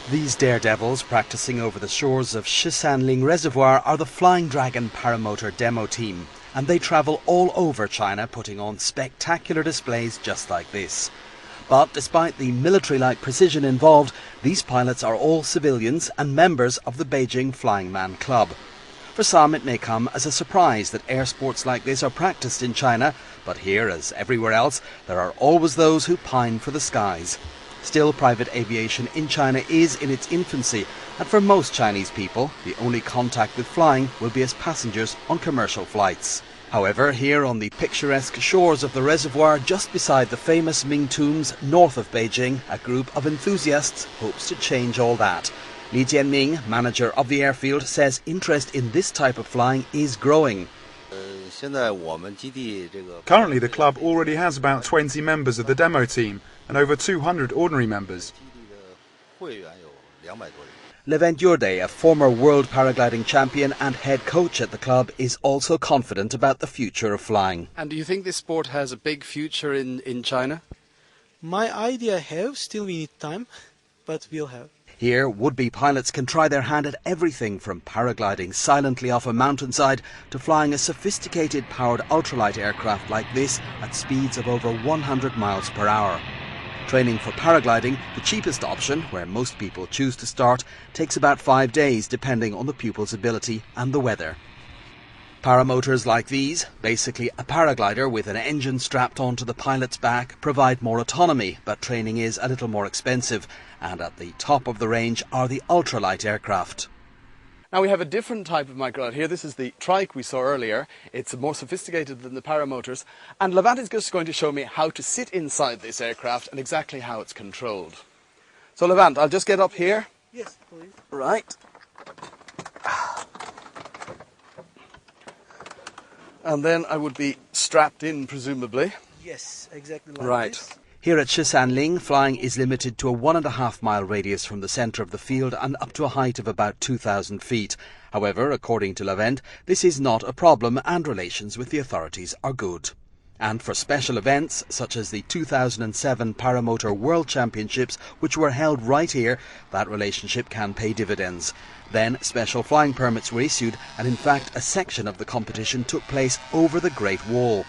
These daredevils practicing over the shores of Shisanling reservoir are the Flying Dragon paramotor demo team, and they travel all over China putting on spectacular displays just like this. But despite the military-like precision involved, these pilots are all civilians and members of the Beijing Flying Man Club. For some it may come as a surprise that air sports like this are practiced in China, but here, as everywhere else, there are always those who pine for the skies. Still, private aviation in China is in its infancy, and for most Chinese people, the only contact with flying will be as passengers on commercial flights. However, here on the picturesque shores of the reservoir just beside the famous Ming tombs north of Beijing, a group of enthusiasts hopes to change all that. Ming, manager of the airfield, says interest in this type of flying is growing. Currently the club already has about 20 members of the demo team and over 200 ordinary members. A former world paragliding champion and head coach at the club, is also confident about the future of flying. And do you think this sport has a big future in China? My idea still we need time, but we'll have. Here, would-be pilots can try their hand at everything from paragliding silently off a mountainside to flying a sophisticated powered ultralight aircraft like this at speeds of over 100 miles per hour. Training for paragliding, the cheapest option, where most people choose to start, takes about 5 days depending on the pupil's ability and the weather. Paramotors like these, basically a paraglider with an engine strapped onto the pilot's back, provide more autonomy, but training is a little more expensive, and at the top of the range are the ultralight aircraft. Now we have a different type of microlight here. This is the trike we saw earlier. It's more sophisticated than the paramotors, and Levant is just going to show me how to sit inside this aircraft and exactly how it's controlled. So Levant, I'll just get up here. Yes, please. Right. And then I would be strapped in, presumably. Yes, exactly like right. This. Here at Shisanling, flying is limited to a 1.5 mile radius from the centre of the field and up to a height of about 2,000 feet. However, according to Levent, this is not a problem and relations with the authorities are good. And for special events, such as the 2007 Paramotor World Championships, which were held right here, that relationship can pay dividends. Then special flying permits were issued, and in fact a section of the competition took place over the Great Wall.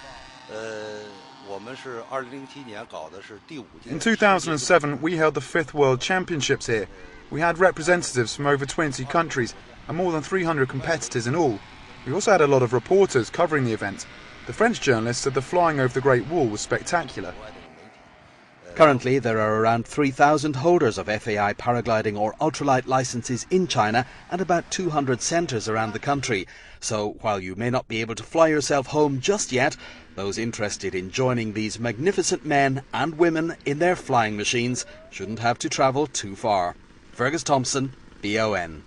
In 2007 we held the 5th World Championships here. We had representatives from over 20 countries and more than 300 competitors in all. We also had a lot of reporters covering the event. The French journalists said the flying over the Great Wall was spectacular. Currently there are around 3,000 holders of FAI paragliding or ultralight licenses in China and about 200 centres around the country. So while you may not be able to fly yourself home just yet, those interested in joining these magnificent men and women in their flying machines shouldn't have to travel too far. Fergus Thompson, BON.